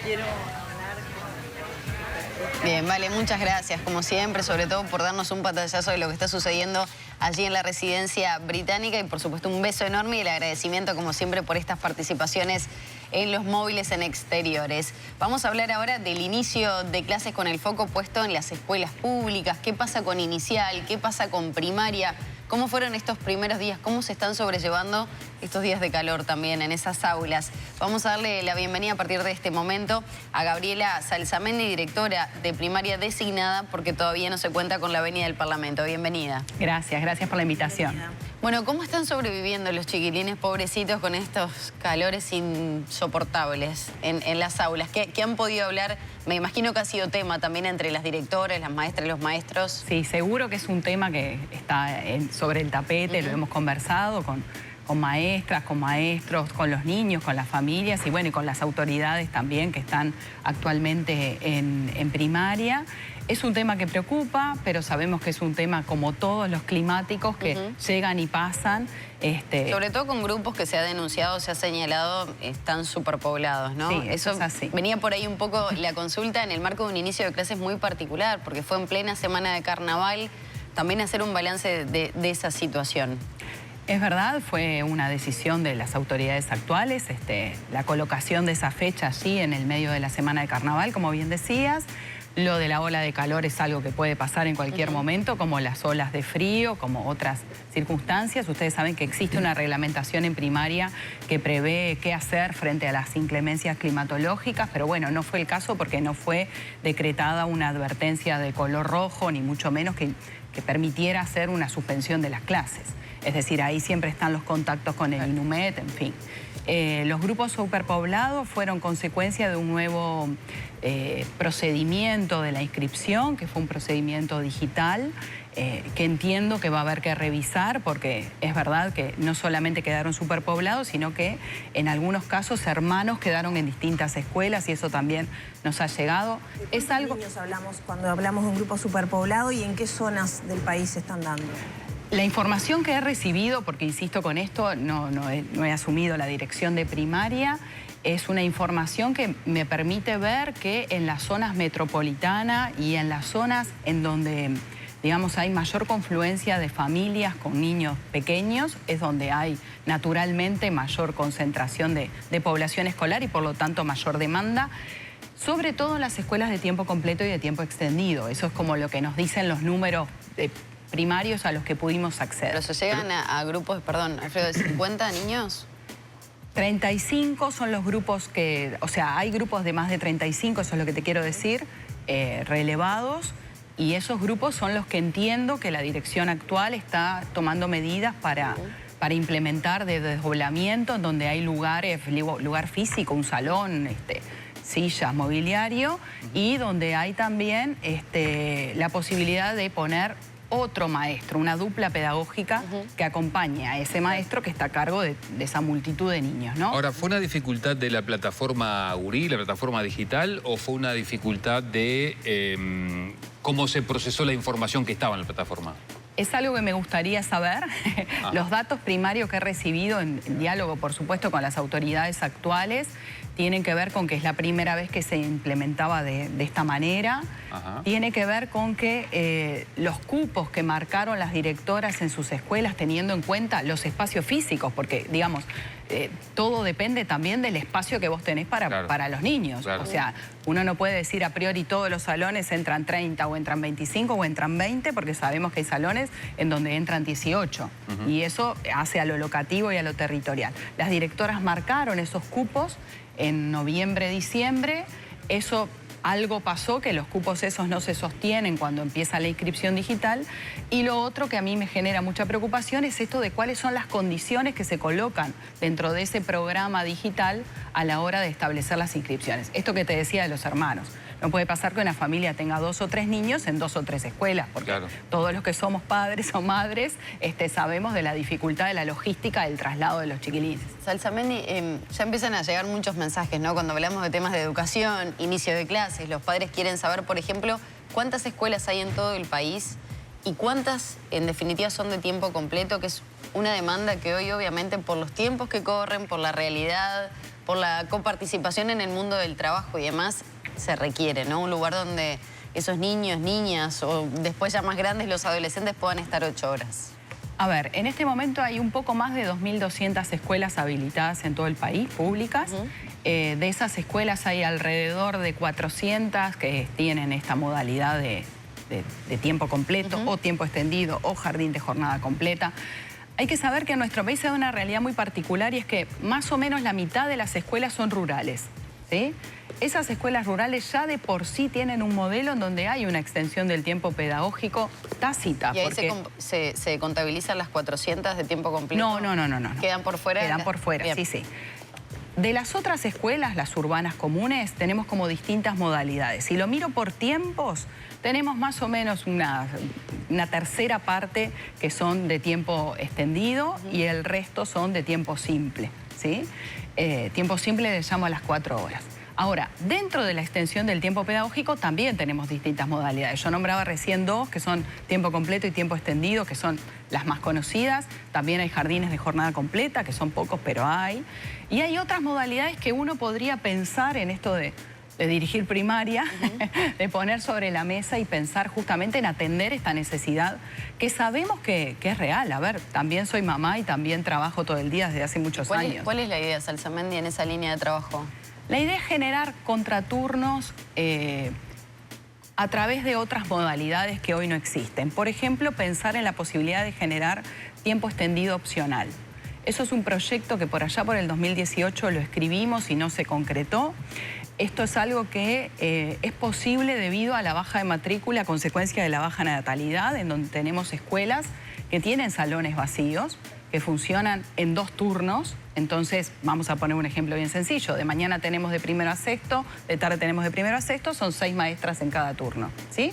quiero hablar con... Bien, vale, muchas gracias, como siempre, sobre todo por darnos un pantallazo de lo que está sucediendo allí en la residencia británica y, por supuesto, un beso enorme y el agradecimiento, como siempre, por estas participaciones en los móviles en exteriores. Vamos a hablar ahora del inicio de clases con el foco puesto en las escuelas públicas. ¿Qué pasa con inicial? ¿Qué pasa con primaria? ¿Cómo fueron estos primeros días? ¿Cómo se están sobrellevando estos días de calor también en esas aulas? Vamos a darle la bienvenida a partir de este momento a Gabriela Salsamendi, directora de primaria designada, porque todavía no se cuenta con la venia del Parlamento. Bienvenida. Gracias por la invitación. Bueno, ¿cómo están sobreviviendo los chiquilines pobrecitos con estos calores insoportables en las aulas? ¿Qué han podido hablar? Me imagino que ha sido tema también entre las directoras, las maestras y los maestros. Sí, seguro que es un tema que está sobre el tapete, lo hemos conversado con maestras, con maestros, con los niños, con las familias y bueno, y con las autoridades también que están actualmente en primaria. Es un tema que preocupa, pero sabemos que es un tema como todos los climáticos que llegan y pasan. Sobre todo con grupos que se ha denunciado, se ha señalado, están superpoblados, ¿no? Sí, eso es así. Venía por ahí un poco la consulta en el marco de un inicio de clases muy particular, porque fue en plena semana de carnaval, también hacer un balance de esa situación. Es verdad, fue una decisión de las autoridades actuales, la colocación de esa fecha allí en el medio de la semana de carnaval, como bien decías. Lo de la ola de calor es algo que puede pasar en cualquier momento, como las olas de frío, como otras circunstancias. Ustedes saben que existe una reglamentación en primaria que prevé qué hacer frente a las inclemencias climatológicas, pero bueno, no fue el caso porque no fue decretada una advertencia de color rojo, ni mucho menos que permitiera hacer una suspensión de las clases. Es decir, ahí siempre están los contactos con el INUMED, en fin. Los grupos superpoblados fueron consecuencia de un nuevo procedimiento de la inscripción, que fue un procedimiento digital, que entiendo que va a haber que revisar, porque es verdad que no solamente quedaron superpoblados, sino que en algunos casos hermanos quedaron en distintas escuelas y eso también nos ha llegado. ¿De cuántos niños hablamos cuando hablamos de un grupo superpoblado y en qué zonas del país se están dando? La información que he recibido, porque insisto con esto, no he asumido la dirección de primaria, es una información que me permite ver que en las zonas metropolitanas y en las zonas en donde, digamos, hay mayor confluencia de familias con niños pequeños, es donde hay naturalmente mayor concentración de población escolar y por lo tanto mayor demanda. Sobre todo en las escuelas de tiempo completo y de tiempo extendido. Eso es como lo que nos dicen los números primarios a los que pudimos acceder. ¿Pero se llegan a grupos, perdón, Alfredo, de 50 niños? 35 son los grupos que, o sea, hay grupos de más de 35, eso es lo que te quiero decir, relevados, y esos grupos son los que entiendo que la dirección actual está tomando medidas para implementar de desdoblamiento, en donde hay lugar físico, un salón, sillas, mobiliario, y donde hay también la posibilidad de poner otro maestro, una dupla pedagógica que acompañe a ese maestro que está a cargo de esa multitud de niños, ¿no? Ahora, ¿fue una dificultad de la plataforma URI, la plataforma digital, o fue una dificultad de cómo se procesó la información que estaba en la plataforma? Es algo que me gustaría saber. Los datos primarios que he recibido en diálogo, por supuesto, con las autoridades actuales, tienen que ver con que es la primera vez que se implementaba de esta manera. Tiene que ver con que los cupos que marcaron las directoras en sus escuelas, teniendo en cuenta los espacios físicos, porque, digamos, todo depende también del espacio que vos tenés para los niños. Claro. O sea, uno no puede decir a priori todos los salones entran 30 o entran 25 o entran 20, porque sabemos que hay salones en donde entran 18. Y eso hace a lo locativo y a lo territorial. Las directoras marcaron esos cupos en noviembre, diciembre. Eso algo pasó, que los cupos esos no se sostienen cuando empieza la inscripción digital. Y lo otro que a mí me genera mucha preocupación es esto de cuáles son las condiciones que se colocan dentro de ese programa digital a la hora de establecer las inscripciones. Esto que te decía de los hermanos. No puede pasar que una familia tenga 2 o 3 niños en 2 o 3 escuelas, porque todos los que somos padres o madres sabemos de la dificultad de la logística del traslado de los chiquilines. Salsamendi, ya empiezan a llegar muchos mensajes, ¿no? Cuando hablamos de temas de educación, inicio de clases, los padres quieren saber, por ejemplo, cuántas escuelas hay en todo el país y cuántas, en definitiva, son de tiempo completo, que es una demanda que hoy, obviamente, por los tiempos que corren, por la realidad, por la coparticipación en el mundo del trabajo y demás, se requiere, ¿no? Un lugar donde esos niños, niñas o después ya más grandes, los adolescentes puedan estar 8 horas. A ver, en este momento hay un poco más de 2.200 escuelas habilitadas en todo el país, públicas. De esas escuelas hay alrededor de 400 que tienen esta modalidad de tiempo completo o tiempo extendido o jardín de jornada completa. Hay que saber que en nuestro país hay una realidad muy particular y es que más o menos la mitad de las escuelas son rurales, ¿sí? Esas escuelas rurales ya de por sí tienen un modelo en donde hay una extensión del tiempo pedagógico tácita. ¿Y ahí porque... se contabilizan las 400 de tiempo completo? No. ¿Quedan por fuera? Quedan por fuera, Bien. sí. De las otras escuelas, las urbanas comunes, tenemos como distintas modalidades. Si lo miro por tiempos, tenemos más o menos una tercera parte que son de tiempo extendido y el resto son de tiempo simple, ¿sí? Tiempo simple le llamo a las 4 horas. Ahora, dentro de la extensión del tiempo pedagógico también tenemos distintas modalidades. Yo nombraba recién 2, que son tiempo completo y tiempo extendido, que son las más conocidas. También hay jardines de jornada completa, que son pocos, pero hay. Y hay otras modalidades que uno podría pensar en esto de dirigir primaria, de poner sobre la mesa y pensar justamente en atender esta necesidad que sabemos que es real. A ver, también soy mamá y también trabajo todo el día desde hace muchos años. ¿Cuál es la idea, Salsamendi, en esa línea de trabajo? La idea es generar contraturnos a través de otras modalidades que hoy no existen. Por ejemplo, pensar en la posibilidad de generar tiempo extendido opcional. Eso es un proyecto que por allá por el 2018 lo escribimos y no se concretó. Esto es algo que es posible debido a la baja de matrícula a consecuencia de la baja natalidad, en donde tenemos escuelas que tienen salones vacíos, que funcionan en 2 turnos. Entonces, vamos a poner un ejemplo bien sencillo. De mañana tenemos de primero a sexto, de tarde tenemos de primero a sexto, son 6 maestras en cada turno, ¿sí?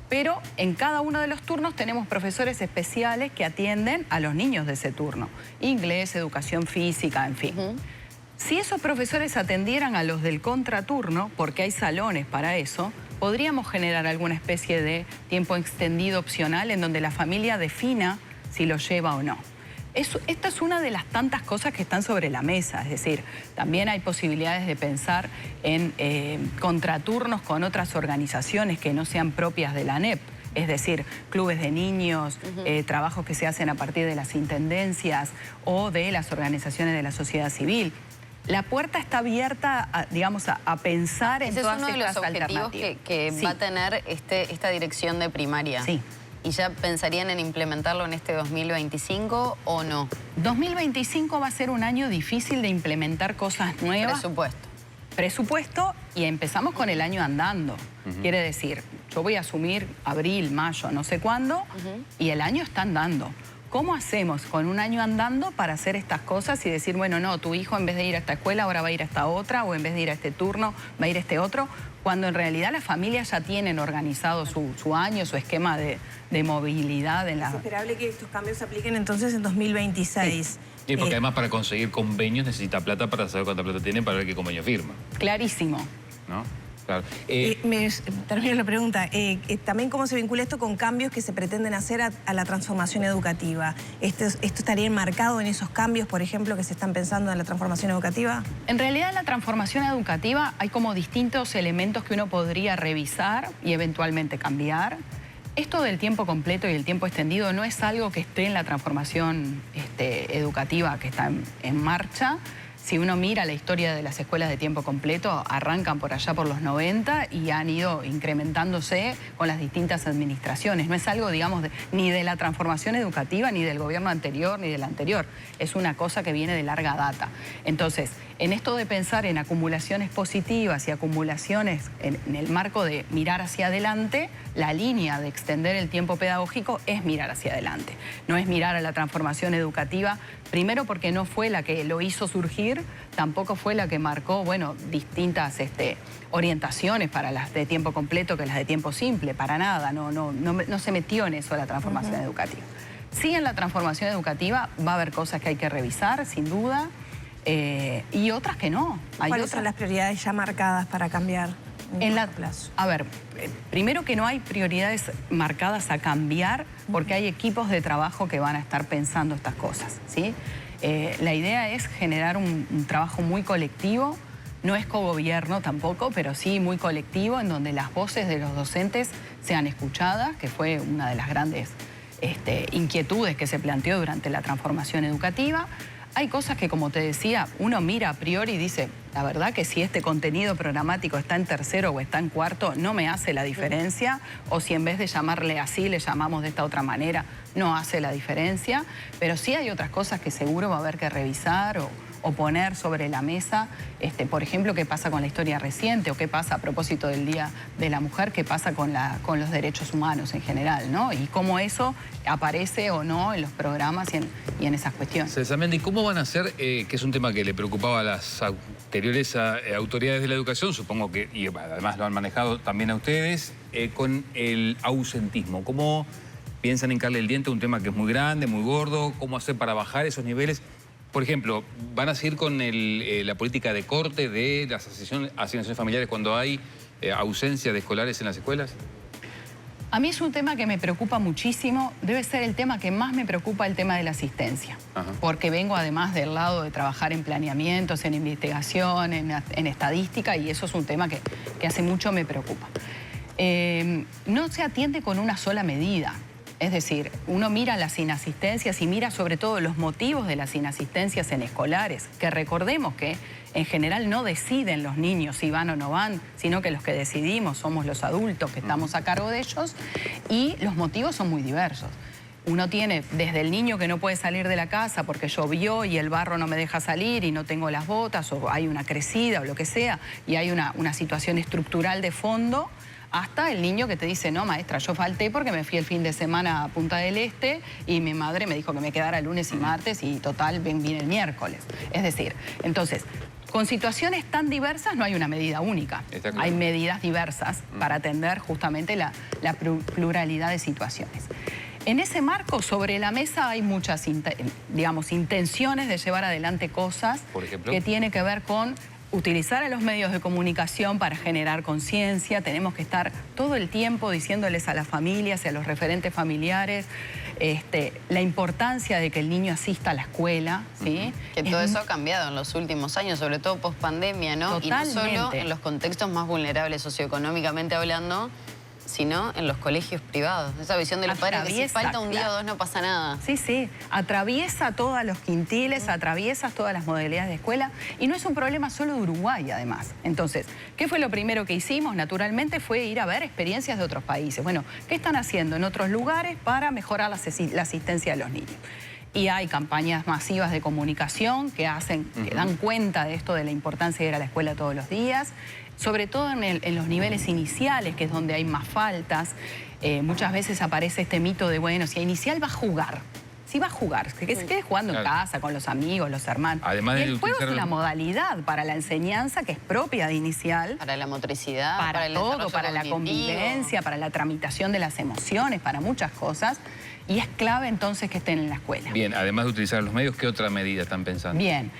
Pero en cada uno de los turnos tenemos profesores especiales que atienden a los niños de ese turno. Inglés, educación física, en fin. Si esos profesores atendieran a los del contraturno, porque hay salones para eso, podríamos generar alguna especie de tiempo extendido opcional en donde la familia defina si lo lleva o no. Esta es una de las tantas cosas que están sobre la mesa, es decir, también hay posibilidades de pensar en contraturnos con otras organizaciones que no sean propias de la ANEP, es decir, clubes de niños, trabajos que se hacen a partir de las intendencias o de las organizaciones de la sociedad civil. La puerta está abierta, a pensar en todas estas alternativas. Ese es uno de los objetivos que va a tener esta dirección de primaria. Sí. ¿Y ya pensarían en implementarlo en este 2025 o no? 2025 va a ser un año difícil de implementar cosas nuevas. Presupuesto y empezamos con el año andando. Quiere decir, yo voy a asumir abril, mayo, no sé cuándo, y el año está andando. ¿Cómo hacemos con un año andando para hacer estas cosas y decir, bueno, no, tu hijo en vez de ir a esta escuela ahora va a ir a esta otra, o en vez de ir a este turno va a ir a este otro, cuando en realidad las familias ya tienen organizado su año, su esquema de movilidad en la... Es esperable que estos cambios se apliquen entonces en 2026. Sí, porque además para conseguir convenios necesita plata para saber cuánta plata tiene para ver qué convenio firma. Clarísimo. ¿No? Claro. Termino la pregunta. También cómo se vincula esto con cambios que se pretenden hacer a la transformación educativa. ¿Esto estaría enmarcado en esos cambios, por ejemplo, que se están pensando en la transformación educativa? En realidad en la transformación educativa hay como distintos elementos que uno podría revisar y eventualmente cambiar. Esto del tiempo completo y el tiempo extendido no es algo que esté en la transformación educativa que está en marcha. Si uno mira la historia de las escuelas de tiempo completo, arrancan por allá por los 90 y han ido incrementándose con las distintas administraciones. No es algo, digamos, ni de la transformación educativa, ni del gobierno anterior, ni del anterior. Es una cosa que viene de larga data. Entonces, en esto de pensar en acumulaciones positivas y acumulaciones en el marco de mirar hacia adelante, la línea de extender el tiempo pedagógico es mirar hacia adelante. No es mirar a la transformación educativa, primero porque no fue la que lo hizo surgir, tampoco fue la que marcó, bueno, distintas orientaciones para las de tiempo completo que las de tiempo simple, para nada, no se metió en eso la transformación educativa. Sí, en la transformación educativa va a haber cosas que hay que revisar, sin duda, y otras que no. ¿Cuáles son las prioridades ya marcadas para cambiar en corto plazo? A ver, primero que no hay prioridades marcadas a cambiar porque hay equipos de trabajo que van a estar pensando estas cosas, ¿sí? La idea es generar un trabajo muy colectivo. No es cogobierno tampoco, pero sí muy colectivo, en donde las voces de los docentes sean escuchadas, que fue una de las grandes inquietudes que se planteó durante la transformación educativa. Hay cosas que, como te decía, uno mira a priori y dice, la verdad que si este contenido programático está en tercero o está en cuarto, no me hace la diferencia, o si en vez de llamarle así, le llamamos de esta otra manera, no hace la diferencia, pero sí hay otras cosas que seguro va a haber que revisar o poner sobre la mesa, por ejemplo, qué pasa con la historia reciente o qué pasa a propósito del Día de la Mujer, qué pasa con los derechos humanos en general, ¿no? Y cómo eso aparece o no en los programas y en esas cuestiones. César Mendy, ¿cómo van a hacer, que es un tema que le preocupaba a las anteriores autoridades de la educación, supongo que, y además lo han manejado también a ustedes, con el ausentismo? ¿Cómo piensan hincarle el diente a un tema que es muy grande, muy gordo? ¿Cómo hacer para bajar esos niveles? Por ejemplo, ¿van a seguir con la política de corte de las asignaciones familiares cuando hay ausencia de escolares en las escuelas? A mí es un tema que me preocupa muchísimo. Debe ser el tema que más me preocupa, el tema de la asistencia. Ajá. Porque vengo además del lado de trabajar en planeamientos, en investigación, en estadística, y eso es un tema que hace mucho me preocupa. No se atiende con una sola medida. Es decir, uno mira las inasistencias y mira sobre todo los motivos de las inasistencias en escolares, que recordemos que en general no deciden los niños si van o no van, sino que los que decidimos somos los adultos que estamos a cargo de ellos, y los motivos son muy diversos. Uno tiene desde el niño que no puede salir de la casa porque llovió y el barro no me deja salir y no tengo las botas, o hay una crecida o lo que sea, y hay una situación estructural de fondo, hasta el niño que te dice, no, maestra, yo falté porque me fui el fin de semana a Punta del Este y mi madre me dijo que me quedara lunes y martes y total, vine el miércoles. Es decir, entonces, con situaciones tan diversas no hay una medida única. Claro. Hay medidas diversas para atender justamente la pluralidad de situaciones. En ese marco, sobre la mesa hay muchas, digamos, intenciones de llevar adelante cosas. ¿Por ejemplo? Que tienen que ver con utilizar a los medios de comunicación para generar conciencia. Tenemos que estar todo el tiempo diciéndoles a las familias y a los referentes familiares la importancia de que el niño asista a la escuela, ¿sí? Que todo eso ha cambiado en los últimos años, sobre todo post-pandemia, ¿no? Totalmente. Y no solo en los contextos más vulnerables socioeconómicamente hablando, sino en los colegios privados. Esa visión de los padres que si falta un día o dos no pasa nada. Sí, sí. Atraviesa todos los quintiles, atraviesa todas las modalidades de escuela, y no es un problema solo de Uruguay, además. Entonces, ¿qué fue lo primero que hicimos? Naturalmente fue ir a ver experiencias de otros países. Bueno, ¿qué están haciendo en otros lugares para mejorar la asistencia de los niños? Y hay campañas masivas de comunicación que dan cuenta de esto, de la importancia de ir a la escuela todos los días, sobre todo en los niveles iniciales, que es donde hay más faltas. Muchas veces aparece este mito de, bueno, si a inicial va a jugar. Si va a jugar, que se quede jugando en casa, con los amigos, los hermanos. Además, y el juego es una modalidad para la enseñanza que es propia de inicial. Para la motricidad, para el todo, para la convivencia, para la tramitación de las emociones, para muchas cosas. Y es clave entonces que estén en la escuela. Bien, además de utilizar los medios, ¿qué otra medida están pensando? Bien,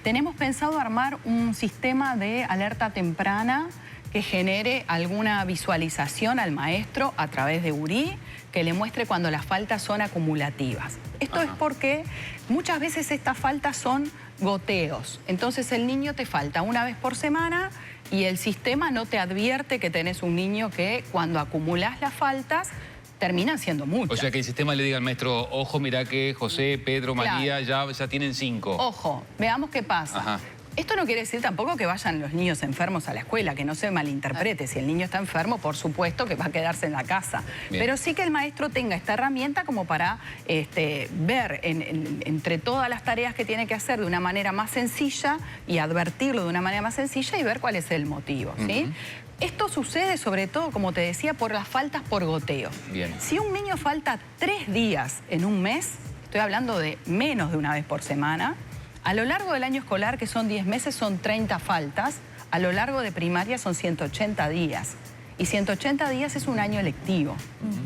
tenemos pensado armar un sistema de alerta temprana que genere alguna visualización al maestro a través de URI, que le muestre cuando las faltas son acumulativas. Esto es porque muchas veces estas faltas son goteos. Entonces el niño te falta una vez por semana y el sistema no te advierte que tenés un niño que cuando acumulás las faltas terminan siendo muchas. O sea, que el sistema le diga al maestro, ojo, mirá que José, Pedro, María ya tienen 5. Ojo, veamos qué pasa. Ajá. Esto no quiere decir tampoco que vayan los niños enfermos a la escuela, que no se malinterprete. Si el niño está enfermo, por supuesto que va a quedarse en la casa. Bien. Pero sí que el maestro tenga esta herramienta como para ver entre todas las tareas que tiene que hacer de una manera más sencilla y advertirlo de una manera más sencilla y ver cuál es el motivo, ¿sí? Esto sucede sobre todo, como te decía, por las faltas por goteo. Bien. Si un niño falta 3 días en un mes, estoy hablando de menos de una vez por semana, a lo largo del año escolar, que son 10 meses, son 30 faltas. A lo largo de primaria son 180 días. Y 180 días es un año lectivo.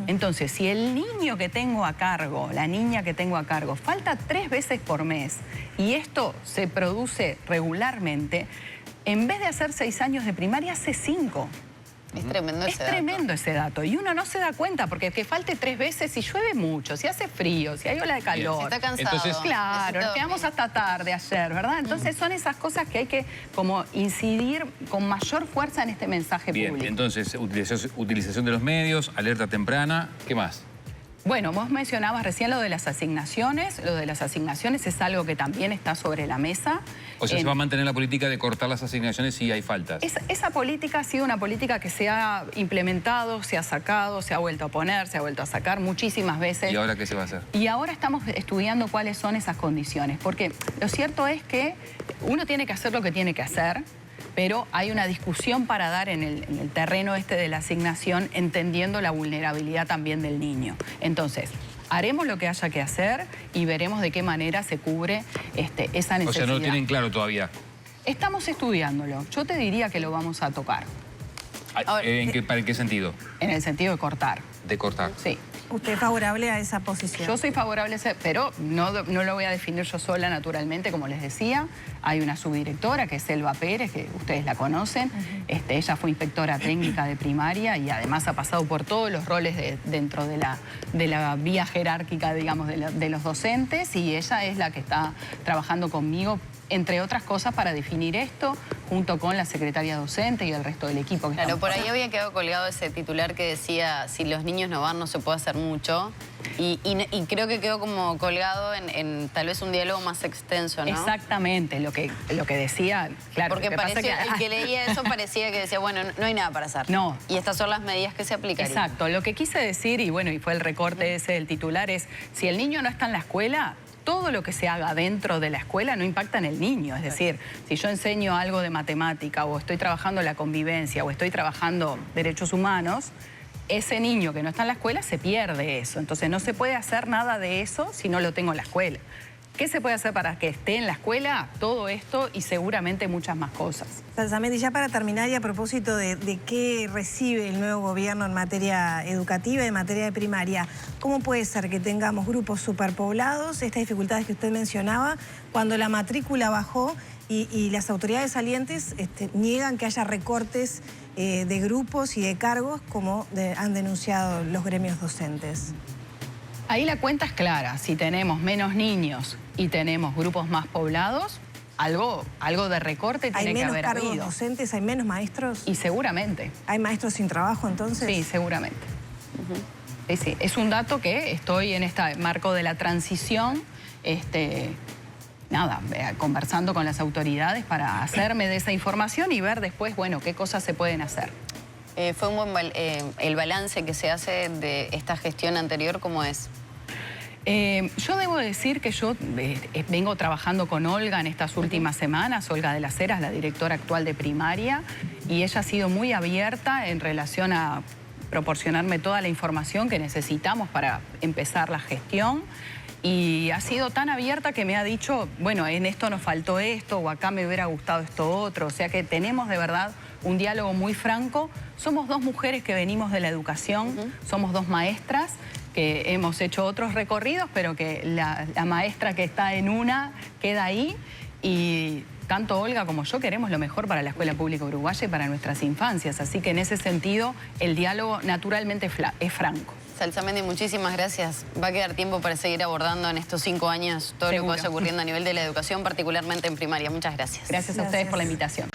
Entonces, si el niño que tengo a cargo, la niña que tengo a cargo, falta 3 veces por mes y esto se produce regularmente, en vez de hacer 6 años de primaria, hace 5. Es tremendo ese dato. Es tremendo ese dato. Y uno no se da cuenta, porque que falte 3 veces, si llueve mucho, si hace frío, si hay ola de calor. Si está cansado. Entonces, claro, nos quedamos hasta tarde ayer, ¿verdad? Entonces son esas cosas que hay que como incidir con mayor fuerza en este mensaje bien, público. entonces, utilización de los medios, alerta temprana, ¿qué más? Bueno, vos mencionabas recién lo de las asignaciones. Lo de las asignaciones es algo que también está sobre la mesa. O sea, se va a mantener la política de cortar las asignaciones si hay faltas. Esa política ha sido una política que se ha implementado, se ha sacado, se ha vuelto a poner, se ha vuelto a sacar muchísimas veces. ¿Y ahora qué se va a hacer? Y ahora estamos estudiando cuáles son esas condiciones. Porque lo cierto es que uno tiene que hacer lo que tiene que hacer, pero hay una discusión para dar en el terreno este de la asignación, entendiendo la vulnerabilidad también del niño. Entonces, haremos lo que haya que hacer y veremos de qué manera se cubre esa necesidad. O sea, no lo tienen claro todavía. Estamos estudiándolo. Yo te diría que lo vamos a tocar. Ahora, ¿Para qué sentido? En el sentido de cortar. De cortar. Sí. ¿Usted es favorable a esa posición? Yo soy favorable a ese, pero no lo voy a definir yo sola, naturalmente, como les decía. Hay una subdirectora, que es Selva Pérez, que ustedes la conocen. Ella fue inspectora técnica de primaria y además ha pasado por todos los roles dentro de la vía jerárquica, digamos, de los docentes, y ella es la que está trabajando conmigo, entre otras cosas, para definir esto, junto con la secretaria docente y el resto del equipo. Que claro, por ahí había quedado colgado ese titular que decía, si los niños no van, no se puede hacer mucho. Y creo que quedó como colgado en tal vez un diálogo más extenso, ¿no? Exactamente, lo que decía, claro. Porque el que leía eso parecía que decía, bueno, no hay nada para hacer. No. Y estas son las medidas que se aplicarían. Exacto, lo que quise decir, y bueno, y fue el recorte ese del titular, es, si el niño no está en la escuela, todo lo que se haga dentro de la escuela no impacta en el niño. Es decir, si yo enseño algo de matemática, o estoy trabajando la convivencia, o estoy trabajando derechos humanos, ese niño que no está en la escuela se pierde eso. Entonces no se puede hacer nada de eso si no lo tengo en la escuela. ¿Qué se puede hacer para que esté en la escuela? Todo esto y seguramente muchas más cosas. Salsamedi, ya para terminar, y a propósito de qué recibe el nuevo gobierno en materia educativa y en materia de primaria, ¿cómo puede ser que tengamos grupos superpoblados, estas dificultades que usted mencionaba, cuando la matrícula bajó y las autoridades salientes niegan que haya recortes de grupos y de cargos como han denunciado los gremios docentes? Ahí la cuenta es clara. Si tenemos menos niños y tenemos grupos más poblados, algo de recorte tiene que haber habido. ¿Hay menos cargos docentes? ¿Hay menos maestros? Y seguramente. ¿Hay maestros sin trabajo entonces? Sí, seguramente. Sí. Es un dato que estoy en este marco de la transición, conversando con las autoridades para hacerme de esa información y ver después, bueno, qué cosas se pueden hacer. Fue un buen el balance que se hace de esta gestión anterior, ¿cómo es? Yo debo decir que yo vengo trabajando con Olga en estas últimas semanas. Olga de las Heras, la directora actual de primaria, y ella ha sido muy abierta en relación a proporcionarme toda la información que necesitamos para empezar la gestión. Y ha sido tan abierta que me ha dicho, bueno, en esto nos faltó esto, o acá me hubiera gustado esto otro. O sea que tenemos de verdad un diálogo muy franco. Somos dos mujeres que venimos de la educación, somos dos maestras que hemos hecho otros recorridos, pero que la maestra que está en una queda ahí, y tanto Olga como yo queremos lo mejor para la escuela pública uruguaya y para nuestras infancias. Así que en ese sentido el diálogo naturalmente es franco. Salsamedi, muchísimas gracias. Va a quedar tiempo para seguir abordando en estos 5 años todo lo que vaya ocurriendo a nivel de la educación, particularmente en primaria. Muchas gracias. Gracias a ustedes por la invitación.